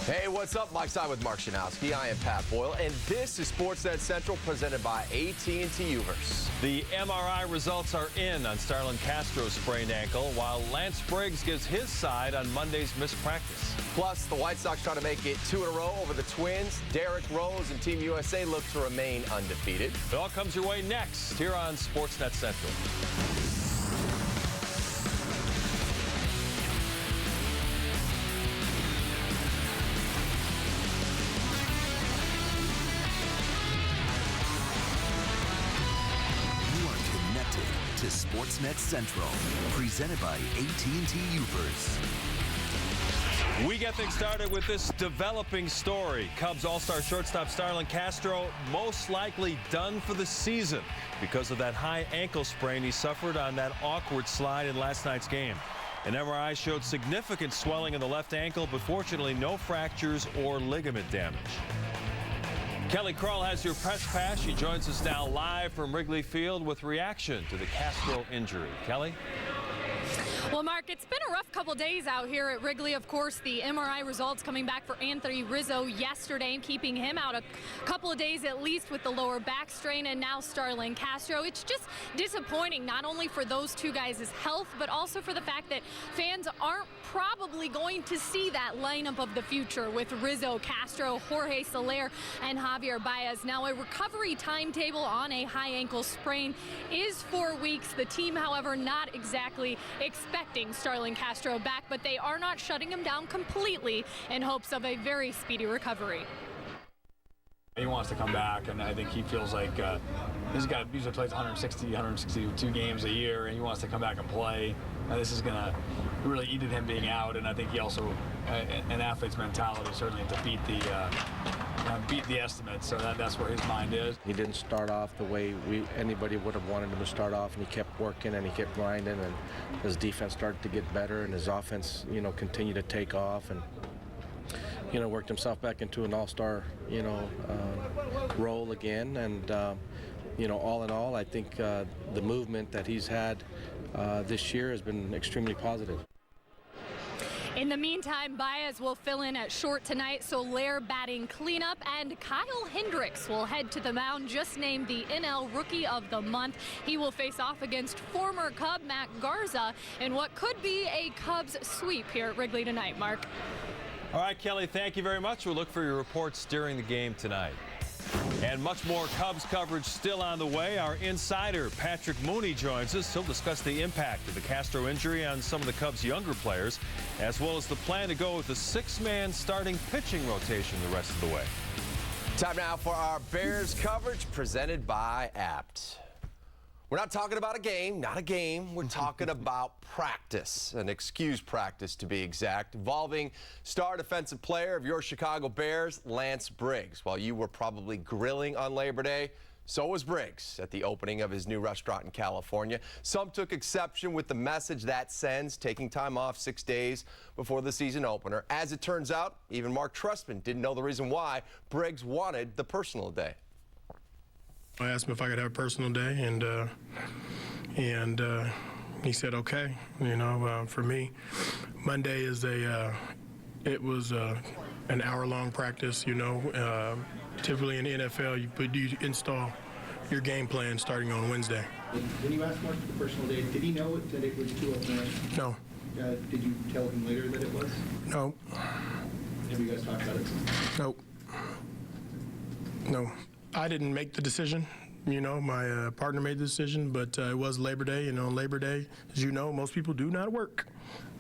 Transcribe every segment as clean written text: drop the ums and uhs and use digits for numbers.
Hey, what's up? Mike Stein with Mark Shanowski. I am Pat Boyle, and this is Sportsnet Central presented by AT&T Uverse. The MRI results are in on Starlin Castro's sprained ankle, while Lance Briggs gives his side on Monday's missed practice. Plus, the White Sox try to make it 2 in a row over the Twins. Derek Rose and Team USA look to remain undefeated. It all comes your way next here on Sportsnet Central. To Sportsnet Central, presented by AT&T Uverse. We get things started with this developing story. Cubs All-Star shortstop Starlin Castro most likely done for the season because of that high ankle sprain he suffered on that awkward slide in last night's game. An MRI showed significant swelling in the left ankle, but fortunately no fractures or ligament damage. Kelly Krull has your press pass. She joins us now live from Wrigley Field with reaction to the Castro injury. Kelly? Well, Mark, it's been a rough couple days out here at Wrigley. Of course, the MRI results coming back for Anthony Rizzo yesterday and keeping him out a couple of days at least with the lower back strain, and now Starlin Castro. It's just disappointing, not only for those two guys' health, but also for the fact that fans aren't probably going to see that lineup of the future with Rizzo, Castro, Jorge Soler, and Javier Baez. Now, a recovery timetable on a high ankle sprain is 4 weeks. The team, however, not exactly expecting Starlin Castro back, but they are not shutting him down completely in hopes of a very speedy recovery. He wants to come back, and I think he feels like this guy usually plays 162 games a year, and he wants to come back and play. This is going to really eat at him being out, and I think he also, an athlete's mentality, certainly to beat the estimate, so that's where his mind is. He didn't start off the way anybody would have wanted him to start off, and he kept working and he kept grinding, and his defense started to get better, and his offense, continued to take off, and worked himself back into an all-star, role again. And, all in all, I think the movement that he's had this year has been extremely positive. In the meantime, Baez will fill in at short tonight, Soler batting cleanup, and Kyle Hendricks will head to the mound, just named the NL Rookie of the Month. He will face off against former Cub Matt Garza in what could be a Cubs sweep here at Wrigley tonight, Mark. All right, Kelly, thank you very much. We'll look for your reports during the game tonight. And much more Cubs coverage still on the way. Our insider, Patrick Mooney, joins us. He'll discuss the impact of the Castro injury on some of the Cubs' younger players, as well as the plan to go with a 6-man starting pitching rotation the rest of the way. Time now for our Bears coverage presented by Apt. We're not talking about a game, not a game. We're talking about practice, an excused practice to be exact, involving star defensive player of your Chicago Bears, Lance Briggs. While you were probably grilling on Labor Day, so was Briggs at the opening of his new restaurant in California. Some took exception with the message that sends, taking time off 6 days before the season opener. As it turns out, even Mark Trustman didn't know the reason why Briggs wanted the personal day. I asked him if I could have a personal day, and he said okay. For me, Monday is it was an hour-long practice. Typically in the NFL, you install your game plan starting on Wednesday. When you asked Mark for the personal day, did he know that it was 2:09? No. Did you tell him later that it was? No. Have you guys talked about it? Nope. No. I didn't make the decision. My partner made the decision, but it was Labor Day, and on Labor Day, as you know, most people do not work.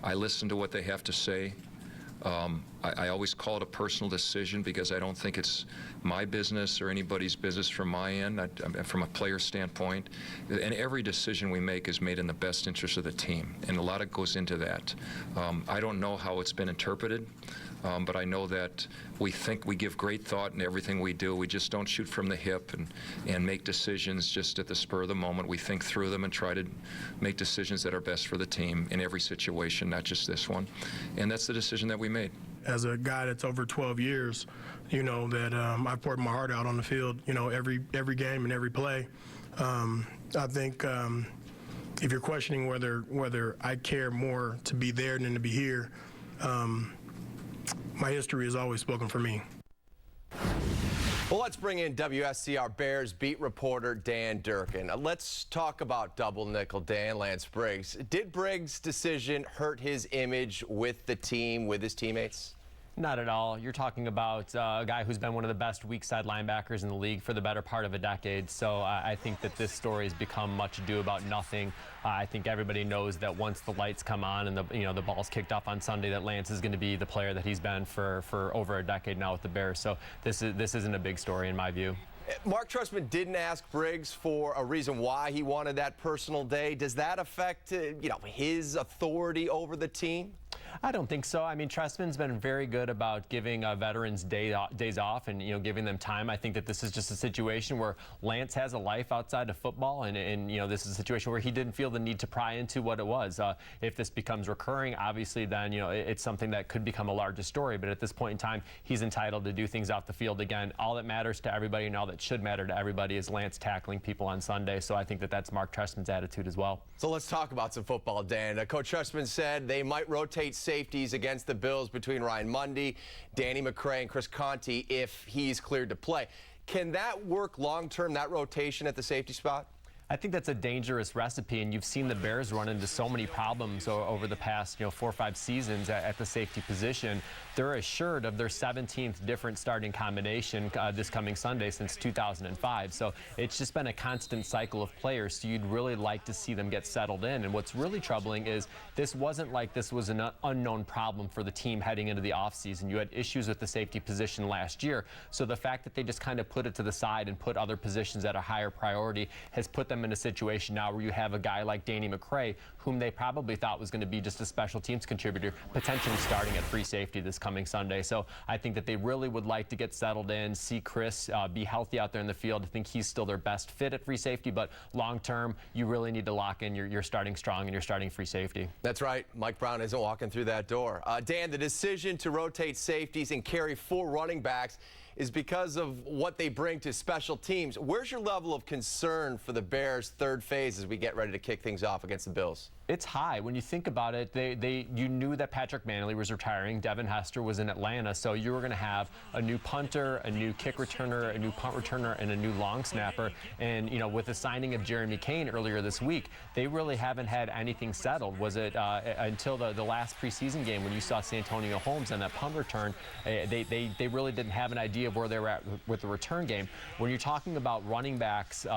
I listen to what they have to say. I always call it a personal decision because I don't think it's my business or anybody's business from my end, from a player standpoint. And every decision we make is made in the best interest of the team, and a lot of goes into that. I don't know how it's been interpreted. But I know that we give great thought in everything we do. We just don't shoot from the hip and make decisions just at the spur of the moment. We think through them and try to make decisions that are best for the team in every situation, not just this one. And that's the decision that we made. As a guy that's over 12 years, that I poured my heart out on the field, every game and every play. I think if you're questioning whether I care more to be there than to be here, my history has always spoken for me. Well, let's bring in WSCR Bears beat reporter Dan Durkin. Let's talk about double nickel Dan, Lance Briggs. Did Briggs' decision hurt his image with the team, with his teammates? Not at all. You're talking about a guy who's been one of the best weak side linebackers in the league for the better part of a decade. So I think that this story has become much ado about nothing. I think everybody knows that once the lights come on and the ball's kicked off on Sunday, that Lance is going to be the player that he's been for over a decade now with the Bears. So this isn't a big story in my view. Mark Trestman didn't ask Briggs for a reason why he wanted that personal day. Does that affect his authority over the team? I don't think so. I mean, Trestman's been very good about giving veterans days off and giving them time. I think that this is just a situation where Lance has a life outside of football, and this is a situation where he didn't feel the need to pry into what it was. If this becomes recurring, obviously, then it's something that could become a larger story. But at this point in time, he's entitled to do things off the field again. All that matters to everybody and all that should matter to everybody is Lance tackling people on Sunday. So I think that that's Mark Trestman's attitude as well. So let's talk about some football, Dan. Coach Trestman said they might rotate safeties against the Bills between Ryan Mundy, Danny McCray, and Chris Conti if he's cleared to play. Can that work long-term, that rotation at the safety spot? I think that's a dangerous recipe, and you've seen the Bears run into so many problems over the past 4 or 5 seasons at the safety position. They're assured of their 17th different starting combination this coming Sunday since 2005. So it's just been a constant cycle of players. So you'd really like to see them get settled in. And what's really troubling is this wasn't like this was an unknown problem for the team heading into the offseason. You had issues with the safety position last year. So the fact that they just kind of put it to the side and put other positions at a higher priority has put them in a situation now where you have a guy like Danny McCray, whom they probably thought was going to be just a special teams contributor, potentially starting at free safety this coming Sunday. So I think that they really would like to get settled in, see Chris be healthy out there in the field. I think he's still their best fit at free safety, but long term, you really need to lock in your starting strong and your starting free safety. That's right. Mike Brown isn't walking through that door. Dan, the decision to rotate safeties and carry 4 running backs is because of what they bring to special teams. Where's your level of concern for the Bears' third phase as we get ready to kick things off against the Bills? It's high. When you think about it, you knew that Patrick Manley was retiring. Devin Hester was in Atlanta, so you were going to have a new punter, a new kick returner, a new punt returner, and a new long snapper. And, with the signing of Jeremy Kane earlier this week, they really haven't had anything settled. Was it until the last preseason game when you saw Santonio Holmes on that punt return, they really didn't have an idea of where they were at with the return game. When you're talking about running backs,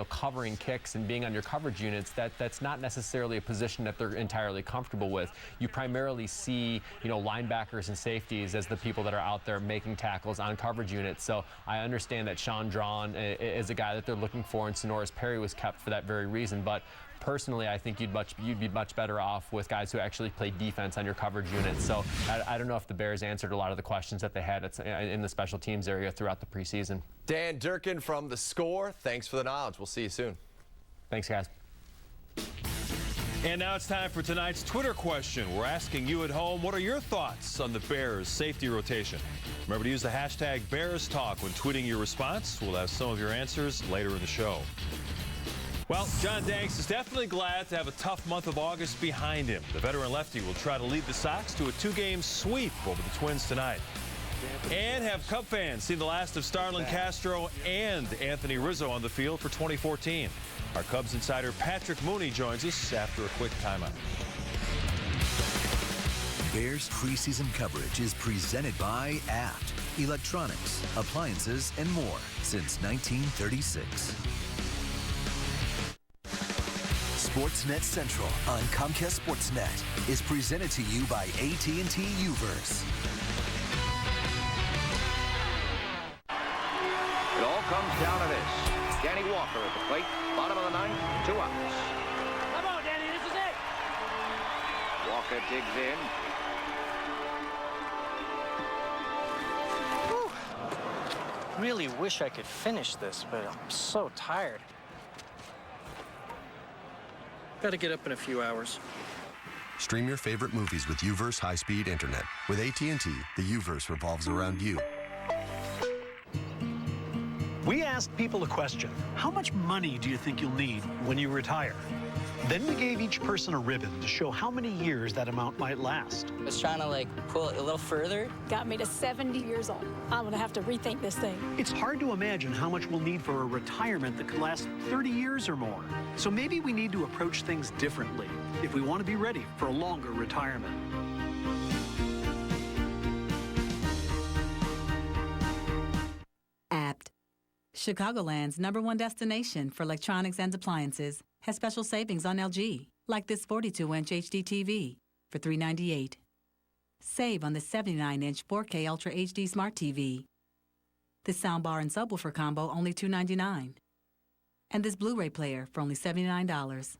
covering kicks and being on your coverage units, that's not necessarily a position that they're entirely comfortable with. You primarily see, linebackers and safeties as the people that are out there making tackles on coverage units. So I understand that Sean Drawn is a guy that they're looking for, and Sonoris Perry was kept for that very reason. But personally, I think you'd be much better off with guys who actually play defense on your coverage units. So I don't know if the Bears answered a lot of the questions that they had in the special teams area throughout the preseason. Dan Durkin from The Score, thanks for the knowledge. We'll see you soon. Thanks, guys. And now it's time for tonight's Twitter question. We're asking you at home, what are your thoughts on the Bears' safety rotation? Remember to use the hashtag BearsTalk when tweeting your response. We'll have some of your answers later in the show. Well, John Danks is definitely glad to have a tough month of August behind him. The veteran lefty will try to lead the Sox to a 2-game sweep over the Twins tonight. And have Cub fans seen the last of Starlin Castro and Anthony Rizzo on the field for 2014? Our Cubs insider Patrick Mooney joins us after a quick timeout. Bears preseason coverage is presented by Apt, electronics, appliances, and more since 1936. Sportsnet Central on Comcast Sportsnet is presented to you by AT&T UVerse. It all comes down to this. Danny Walker at the plate, bottom of the 9th, 2 outs. Come on, Danny, this is it. Walker digs in. Whew. Really wish I could finish this, but I'm so tired. Gotta get up in a few hours. Stream your favorite movies with UVerse high-speed internet. With AT&T, the UVerse revolves around you. We asked people a question. How much money do you think you'll need when you retire? Then we gave each person a ribbon to show how many years that amount might last. I was trying to pull it a little further. Got me to 70 years old. I'm gonna have to rethink this thing. It's hard to imagine how much we'll need for a retirement that could last 30 years or more. So maybe we need to approach things differently if we want to be ready for a longer retirement. Apt. Chicagoland's #1 destination for electronics and appliances has special savings on LG, like this 42-inch HD TV for $398. Save on the 79-inch 4K Ultra HD Smart TV. This soundbar and subwoofer combo only $299. And this Blu-ray player for only $79.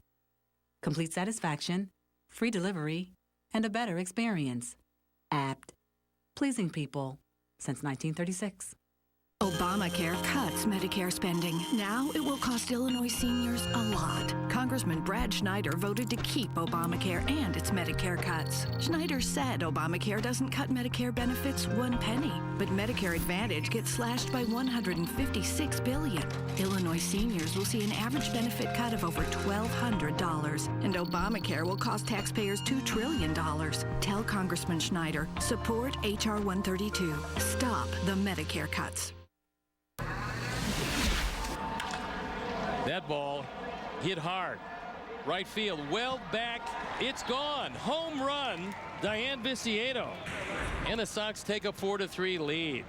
Complete satisfaction, free delivery, and a better experience. Apt. Pleasing people since 1936. Obamacare cuts Medicare spending. Now it will cost Illinois seniors a lot. Congressman Brad Schneider voted to keep Obamacare and its Medicare cuts. Schneider said Obamacare doesn't cut Medicare benefits 1 penny, but Medicare Advantage gets slashed by $156 billion. Illinois seniors will see an average benefit cut of over $1,200, and Obamacare will cost taxpayers $2 trillion. Tell Congressman Schneider, support H.R. 132. Stop the Medicare cuts. That ball hit hard. Right field, well back. It's gone. Home run, Diane Viciedo. And the Sox take a 4-3 lead.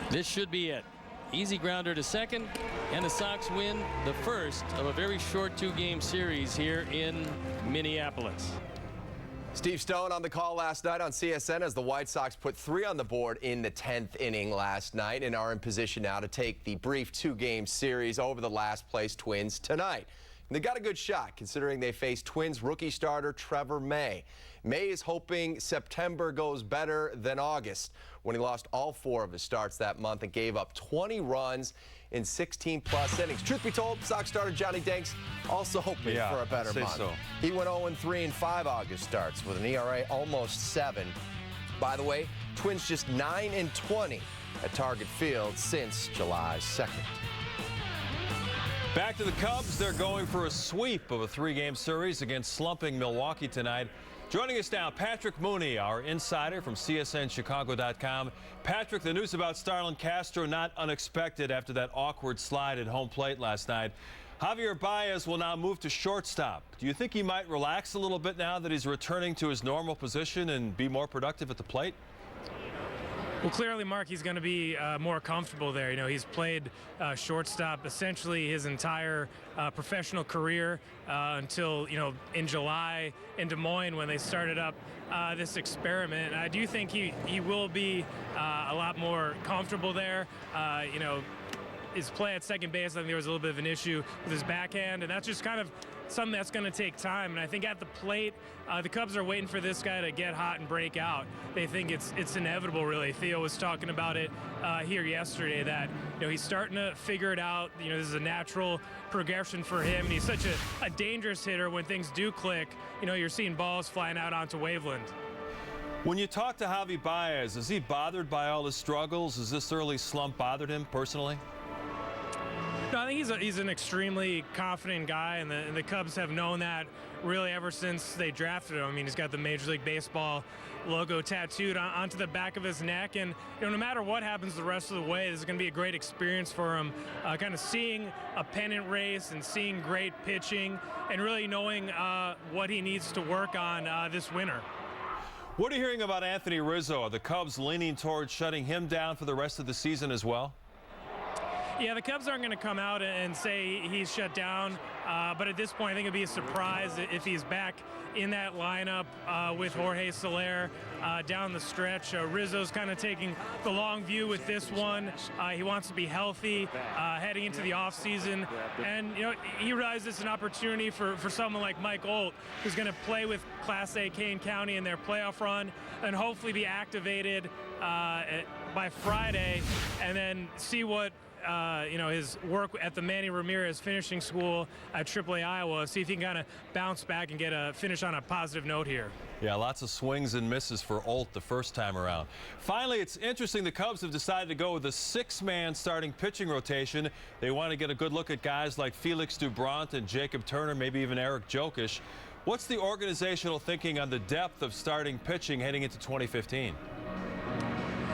This should be it. Easy grounder to second, and the Sox win the first of a very short 2-game series here in Minneapolis. Steve Stone on the call last night on CSN as the White Sox put 3 on the board in the 10th inning last night and are in position now to take the brief 2-game series over the last place Twins tonight. And they got a good shot considering they face Twins rookie starter Trevor May. May is hoping September goes better than August when he lost all 4 of his starts that month and gave up 20 runs in 16+ innings. Truth be told, Sox starter Johnny Danks also hoping for a better month. So. He went 0-3 in 5 August starts with an ERA almost 7. By the way, Twins just 9-20 at Target Field since July 2nd. Back to the Cubs. They're going for a sweep of a 3-game series against slumping Milwaukee tonight. Joining us now, Patrick Mooney, our insider from CSNChicago.com. Patrick, the news about Starlin Castro not unexpected after that awkward slide at home plate last night. Javier Baez will now move to shortstop. Do you think he might relax a little bit now that he's returning to his normal position and be more productive at the plate? Well, clearly, Mark, he's going to be more comfortable there. You know, he's played shortstop essentially his entire professional career until, you know, in July in Des Moines when they started up this experiment. I do think he will be a lot more comfortable there. You know, his play at second base, I think there was a little bit of an issue with his backhand, and that's just kind of something that's going to take time. And I think at the plate, the Cubs are waiting for this guy to get hot and break out. They think it's inevitable, really. Theo was talking about it here yesterday, that, you know, he's starting to figure it out. You know, this is a natural progression for him. And he's such a dangerous hitter. When things do click, you know, you're seeing balls flying out onto Waveland. When you talk to Javi Baez, is he bothered by all his struggles? Has this early slump bothered him personally? No, I think he's an extremely confident guy, and the Cubs have known that really ever since they drafted him. I mean, he's got the Major League Baseball logo tattooed onto the back of his neck, and, you know, no matter what happens the rest of the way, this is going to be a great experience for him, kind of seeing a pennant race and seeing great pitching and really knowing what he needs to work on this winter. What are you hearing about Anthony Rizzo? Are the Cubs leaning towards shutting him down for the rest of the season as well? Yeah, the Cubs aren't going to come out and say he's shut down, but at this point, I think it'd be a surprise if he's back in that lineup with Jorge Soler down the stretch. Rizzo's kind of taking the long view with this one. He wants to be healthy heading into the offseason, and, you know, he realizes it's an opportunity for someone like Mike Olt, who's going to play with Class A Kane County in their playoff run and hopefully be activated by Friday, and then see what his work at the Manny Ramirez finishing school at AAA Iowa, see if he can kind of bounce back and get a finish on a positive note here. Yeah, lots of swings and misses for Olt the first time around. Finally, it's interesting the Cubs have decided to go with a 6-man starting pitching rotation. They want to get a good look at guys like Felix Doubront and Jacob Turner, maybe even Eric Jokic. What's the organizational thinking on the depth of starting pitching heading into 2015?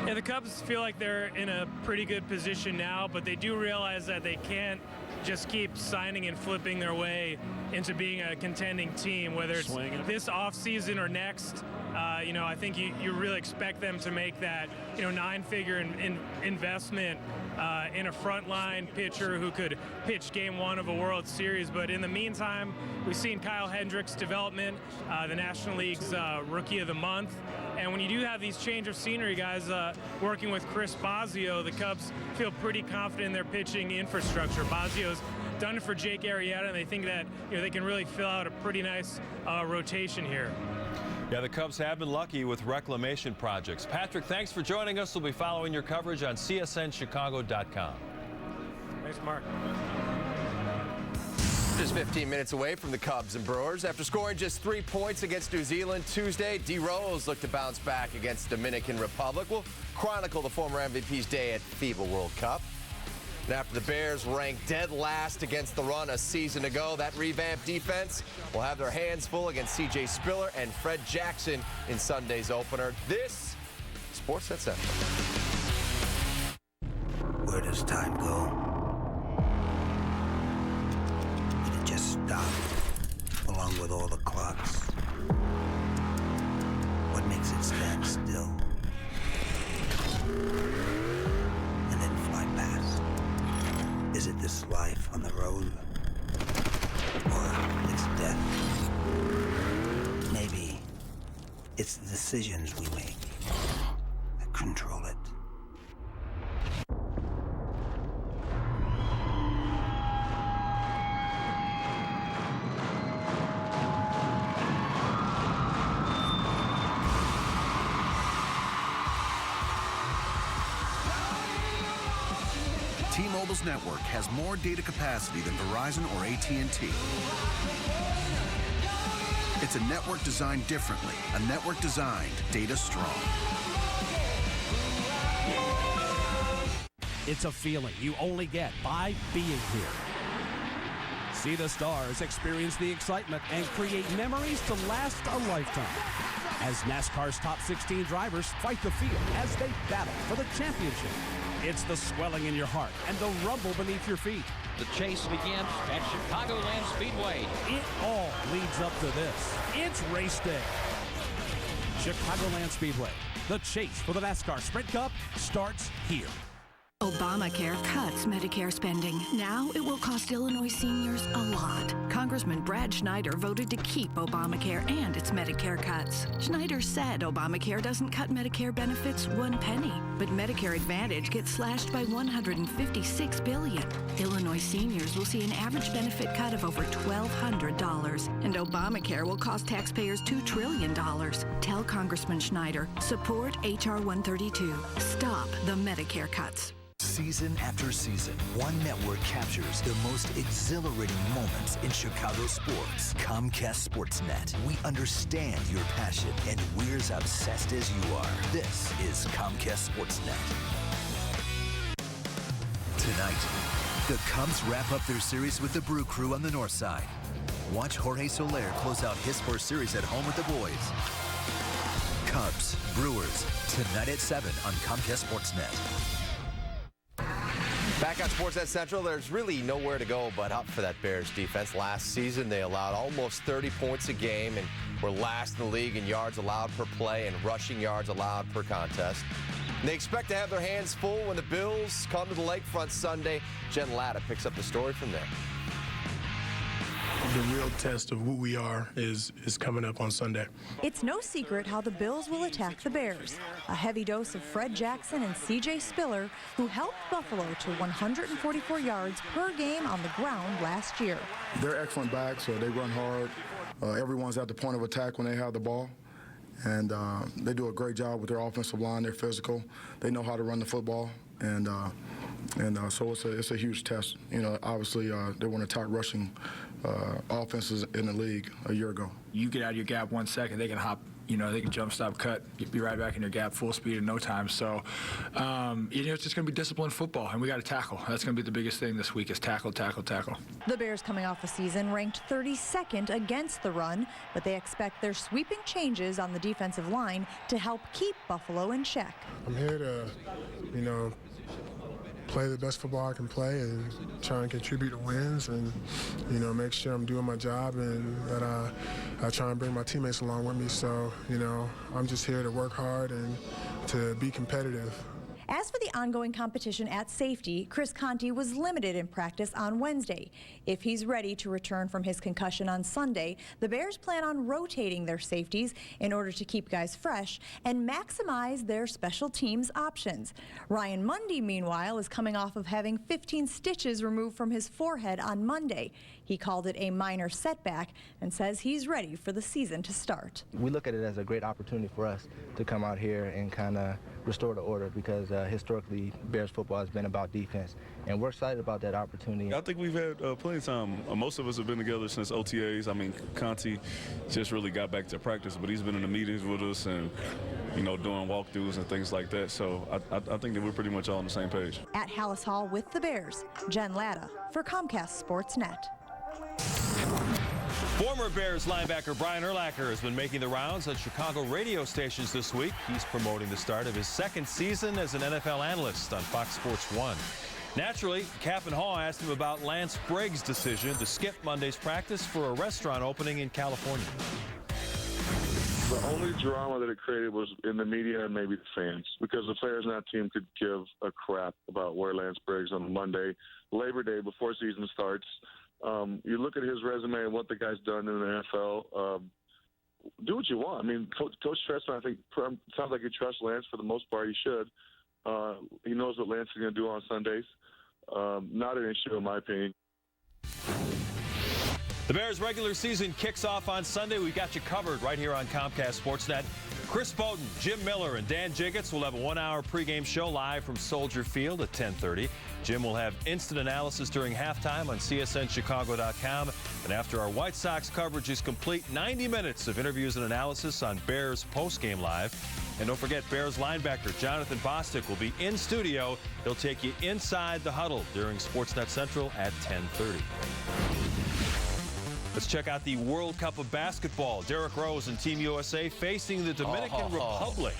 Yeah, the Cubs feel like they're in a pretty good position now, but they do realize that they can't just keep signing and flipping their way into being a contending team, whether it's this offseason or next. I think you really expect them to make that, 9-figure investment in a frontline pitcher who could pitch Game 1 of a World Series. But in the meantime, we've seen Kyle Hendricks' development, the National League's Rookie of the Month. And when you do have these change of scenery guys working with Chris Bosio, the Cubs feel pretty confident in their pitching infrastructure. Bosio's done it for Jake Arrieta, and they think that they can really fill out a pretty nice rotation here. Yeah, the Cubs have been lucky with reclamation projects. Patrick, thanks for joining us. We'll be following your coverage on CSNChicago.com. Thanks, Mark. Just 15 minutes away from the Cubs and Brewers. After scoring just 3 points against New Zealand Tuesday, D. Rose looked to bounce back against Dominican Republic. We'll chronicle the former MVP's day at FIBA World Cup. And after the Bears ranked dead last against the run a season ago, that revamped defense will have their hands full against C.J. Spiller and Fred Jackson in Sunday's opener. This is Sportsnet Central. Where does time go? Did it just stop, along with all the clocks? What makes it stand still? And then fly past? Is it this life on the road? Or it's death? Maybe it's the decisions we make that control it. T-Mobile's network has more data capacity than Verizon or AT&T. It's a network designed differently, a network designed data strong. It's a feeling you only get by being here. See the stars, experience the excitement, and create memories to last a lifetime. As NASCAR's top 16 drivers fight the field as they battle for the championship. It's the swelling in your heart and the rumble beneath your feet. The chase begins at Chicagoland Speedway. It all leads up to this. It's race day. Chicagoland Speedway. The chase for the NASCAR Sprint Cup starts here. Obamacare cuts Medicare spending. Now it will cost Illinois seniors a lot. Congressman Brad Schneider voted to keep Obamacare and its Medicare cuts. Schneider said Obamacare doesn't cut Medicare benefits 1 penny, but Medicare Advantage gets slashed by $156 billion. Illinois seniors will see an average benefit cut of over $1,200, and Obamacare will cost taxpayers $2 trillion. Tell Congressman Schneider, support H.R. 132. Stop the Medicare cuts. Season after season, one network captures the most exhilarating moments in Chicago sports. Comcast Sportsnet. We understand your passion, and we're as obsessed as you are. This is Comcast Sportsnet. Tonight, the Cubs wrap up their series with the Brew Crew on the north side. Watch Jorge Soler close out his first series at home with the boys. Cubs, Brewers, tonight at 7 on Comcast Sportsnet. Back on Sportsnet Central, there's really nowhere to go but up for that Bears defense. Last season, they allowed almost 30 points a game and were last in the league in yards allowed per play and rushing yards allowed per contest. And they expect to have their hands full when the Bills come to the Lakefront Sunday. Jen Latta picks up the story from there. The real test of who we are is coming up on Sunday. It's no secret how the Bills will attack the Bears. A heavy dose of Fred Jackson and C.J. Spiller, who helped Buffalo to 144 yards per game on the ground last year. They're excellent backs, so they run hard. Everyone's at the point of attack when they have the ball. And they do a great job with their offensive line. They're physical. They know how to run the football. And So it's a huge test. You know, obviously they were one of the top rushing offenses in the league a year ago. You get out of your gap 1 second, they can hop. You know, they can jump, stop, cut, be right back in your gap, full speed in no time. So, you know, it's just going to be disciplined football, and we got to tackle. That's going to be the biggest thing this week is tackle, tackle, tackle. The Bears coming off the season ranked 32nd against the run, but they expect their sweeping changes on the defensive line to help keep Buffalo in check. I'm here to, you know, play the best football I can play and try and contribute to wins and, you know, make sure I'm doing my job and that I try and bring my teammates along with me. So, you know, I'm just here to work hard and to be competitive. As for the ongoing competition at safety, Chris Conte was limited in practice on Wednesday. If he's ready to return from his concussion on Sunday, the Bears plan on rotating their safeties in order to keep guys fresh and maximize their special teams options. Ryan Mundy, meanwhile, is coming off of having 15 stitches removed from his forehead on Monday. He called it a minor setback and says he's ready for the season to start. We look at it as a great opportunity for us to come out here and kind of restore the order because historically Bears football has been about defense, and we're excited about that opportunity. I think we've had plenty of time. Most of us have been together since OTAs. I mean, Conte just really got back to practice, but he's been in the meetings with us and, you know, doing walkthroughs and things like that. So I think that we're pretty much all on the same page. At Hallis Hall with the Bears, Jen Latta for Comcast Sportsnet. Former Bears linebacker Brian Urlacher has been making the rounds on Chicago radio stations this week. He's promoting the start of his second season as an NFL analyst on Fox Sports 1. Naturally, Cap and Hall asked him about Lance Bragg's decision to skip Monday's practice for a restaurant opening in California. The only drama that it created was in the media and maybe the fans, because the players on that team could give a crap about where Lance Bragg's on Monday, Labor Day, before season starts. You look at his resume and what the guy's done in the NFL. Do what you want. I mean, Coach Trestman, I think, sounds like he trusts Lance for the most part. He should. He knows what Lance is going to do on Sundays. Not an issue, in my opinion. The Bears' regular season kicks off on Sunday. We got you covered right here on Comcast Sportsnet. Chris Bowden, Jim Miller, and Dan Jiggets will have a 1-hour pregame show live from Soldier Field at 10:30. Jim will have instant analysis during halftime on CSNChicago.com. And after our White Sox coverage is complete, 90 minutes of interviews and analysis on Bears postgame live. And don't forget, Bears linebacker Jonathan Bostic will be in studio. He'll take you inside the huddle during Sportsnet Central at 10:30. Let's check out the World Cup of Basketball. Derrick Rose and Team USA facing the Dominican Republic.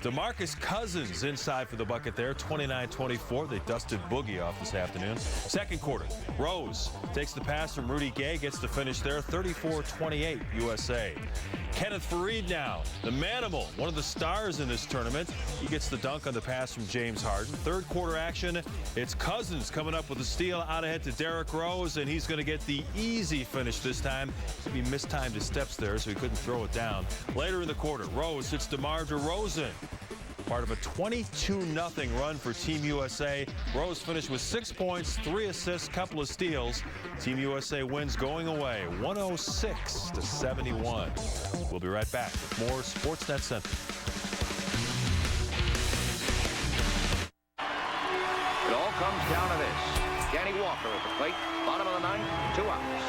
DeMarcus Cousins inside for the bucket there, 29-24. They dusted Boogie off this afternoon. Second quarter, Rose takes the pass from Rudy Gay, gets the finish there, 34-28 USA. Kenneth Farid now, the Manimal, one of the stars in this tournament. He gets the dunk on the pass from James Harden. Third quarter action, it's Cousins coming up with a steal out ahead to Derrick Rose, and he's going to get the easy finish this time. He mistimed his steps there, so he couldn't throw it down. Later in the quarter, Rose hits DeMar DeRozan. Part of a 22-0 run for Team USA. Rose finished with 6 points, 3 assists, couple of steals. Team USA wins going away, 106-71. We'll be right back with more Sportsnet Central. It all comes down to this. Danny Walker at the plate, bottom of the ninth, 2 outs.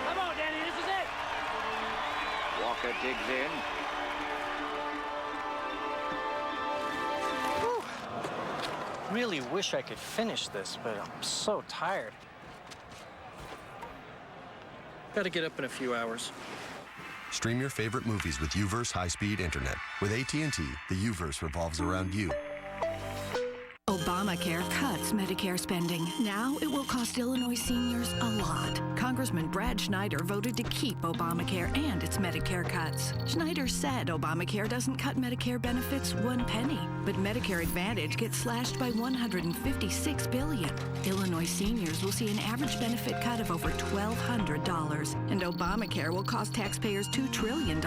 Come on, Danny, this is it. Walker digs in. Really wish I could finish this, but I'm so tired. Gotta get up in a few hours. Stream your favorite movies with UVerse high-speed internet. With AT&T, the UVerse revolves around you. Obamacare cuts Medicare spending. Now it will cost Illinois seniors a lot. Congressman Brad Schneider voted to keep Obamacare and its Medicare cuts. Schneider said Obamacare doesn't cut Medicare benefits 1 penny, but Medicare Advantage gets slashed by $156 billion. Illinois seniors will see an average benefit cut of over $1,200, and Obamacare will cost taxpayers $2 trillion.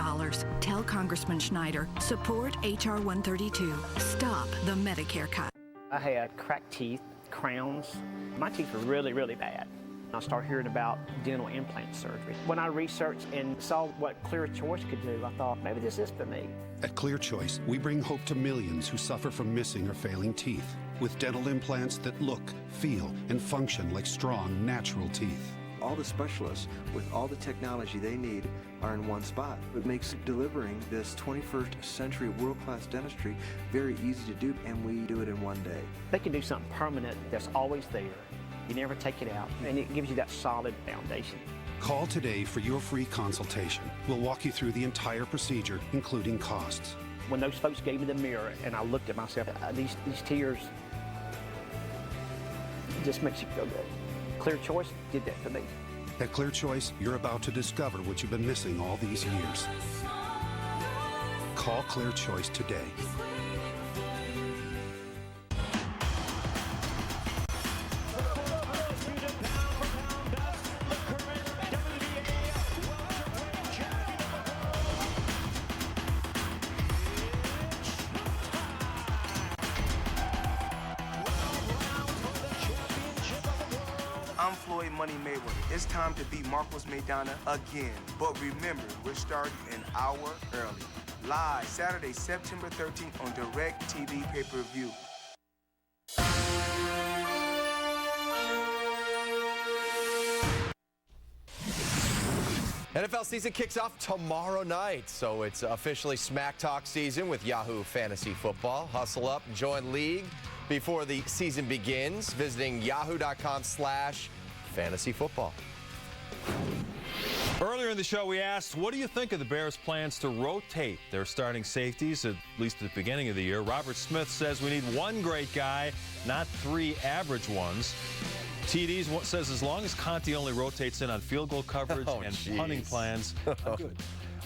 Tell Congressman Schneider, support H.R. 132. Stop the Medicare cut. I had cracked teeth, crowns. My teeth were really, really bad. I started hearing about dental implant surgery. When I researched and saw what Clear Choice could do, I thought, maybe this is for me. At Clear Choice, we bring hope to millions who suffer from missing or failing teeth. with dental implants that look, feel, and function like strong, natural teeth. All the specialists with all the technology they need are in one spot. It makes delivering this 21st century world-class dentistry very easy to do, and we do it in one day. They can do something permanent that's always there. You never take it out, and it gives you that solid foundation. Call today for your free consultation. We'll walk you through the entire procedure, including costs. When those folks gave me the mirror and I looked at myself, these tears just makes you feel good. Clear Choice did that for me. At Clear Choice, you're about to discover what you've been missing all these years. Call Clear Choice today. I'm Floyd Money Mayweather. It's time to beat Marcos Maidana again. But remember, we're starting an hour early. Live Saturday, September 13th on Direct TV pay-per-view. NFL season kicks off tomorrow night, so it's officially Smack Talk season with Yahoo Fantasy Football. Hustle up, join league before the season begins, visiting yahoo.com/fantasyfootball. Earlier in the show, we asked, what do you think of the Bears' plans to rotate their starting safeties, at least at the beginning of the year? Robert Smith says we need one great guy, not three average ones. TD says as long as Conti only rotates in on field goal coverage and punting plans, I'm good.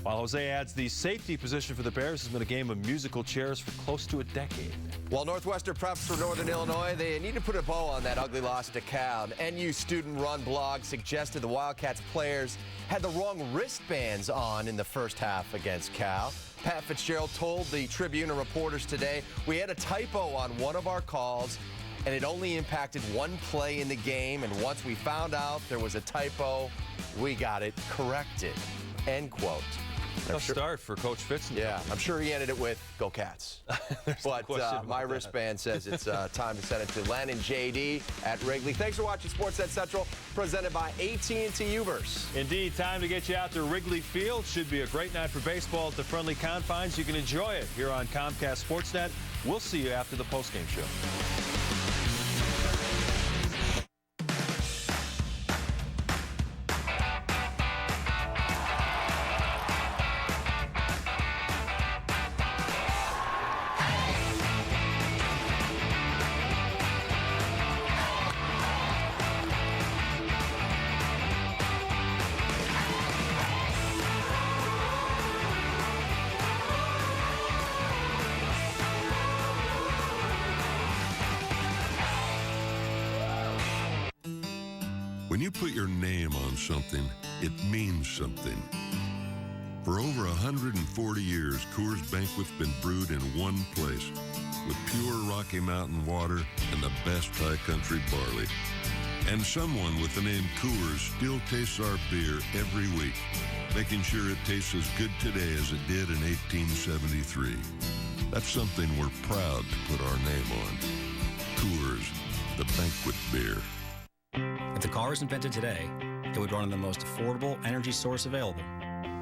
While Jose adds the safety position for the Bears has been a game of musical chairs for close to a decade. While Northwestern preps for Northern Illinois, they need to put a bow on that ugly loss to Cal. An NU student-run blog suggested the Wildcats players had the wrong wristbands on in the first half against Cal. Pat Fitzgerald told the Tribune and reporters today, we had a typo on one of our calls, and it only impacted one play in the game, and once we found out there was a typo, we got it corrected. End quote. Tough start for Coach Fitz. Yeah, I'm sure he ended it with, go Cats. But my wristband says it's time to send it to Len and JD at Wrigley. Thanks for watching Sportsnet Central, presented by AT&T Uverse. Indeed, time to get you out to Wrigley Field. Should be a great night for baseball at the friendly confines. You can enjoy it here on Comcast Sportsnet. We'll see you after the postgame show. When you put your name on something, it means something. For over 140 years, Coors Banquet's been brewed in one place with pure Rocky Mountain water and the best high country barley. And someone with the name Coors still tastes our beer every week, making sure it tastes as good today as it did in 1873. That's something we're proud to put our name on. Coors, the banquet beer. If the car was invented today, it would run on the most affordable energy source available,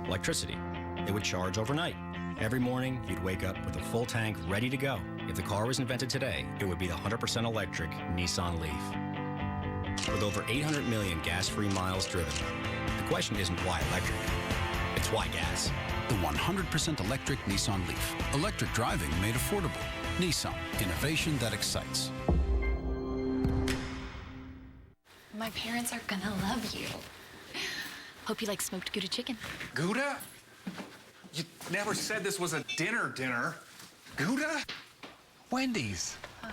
electricity. It would charge overnight. Every morning, you'd wake up with a full tank ready to go. If the car was invented today, it would be the 100% electric Nissan Leaf. With over 800 million gas-free miles driven, the question isn't why electric, it's why gas. The 100% electric Nissan Leaf. Electric driving made affordable. Nissan, innovation that excites. My parents are gonna love you. Hope you like smoked Gouda chicken. Gouda? You never said this was a dinner. Gouda? Wendy's. Oh.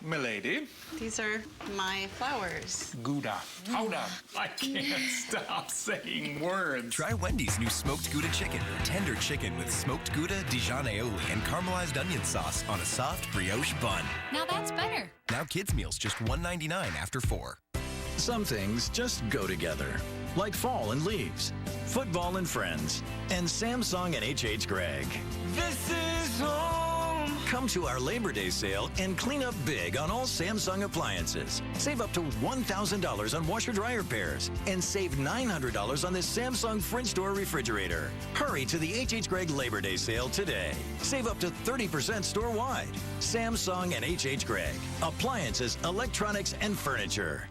Milady. These are my flowers. Gouda. Hold up. I can't stop saying words. Try Wendy's new smoked Gouda chicken. Tender chicken with smoked Gouda, Dijon aioli, and caramelized onion sauce on a soft brioche bun. Now that's better. Now kids' meals just $1.99 after 4. Some things just go together, like fall and leaves, football and friends, and Samsung and H.H. Gregg. This is home. Come to our Labor Day sale and clean up big on all Samsung appliances. Save up to $1,000 on washer-dryer pairs and save $900 on this Samsung French door refrigerator. Hurry to the H.H. Gregg Labor Day sale today. Save up to 30% store-wide. Samsung and H.H. Gregg. Appliances, electronics, and furniture.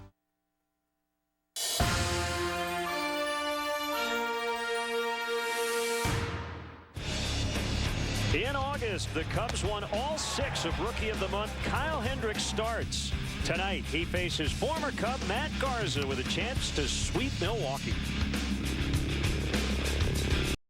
In August, the Cubs won all 6 of Rookie of the Month. Kyle Hendricks starts. Tonight, he faces former Cub Matt Garza with a chance to sweep Milwaukee.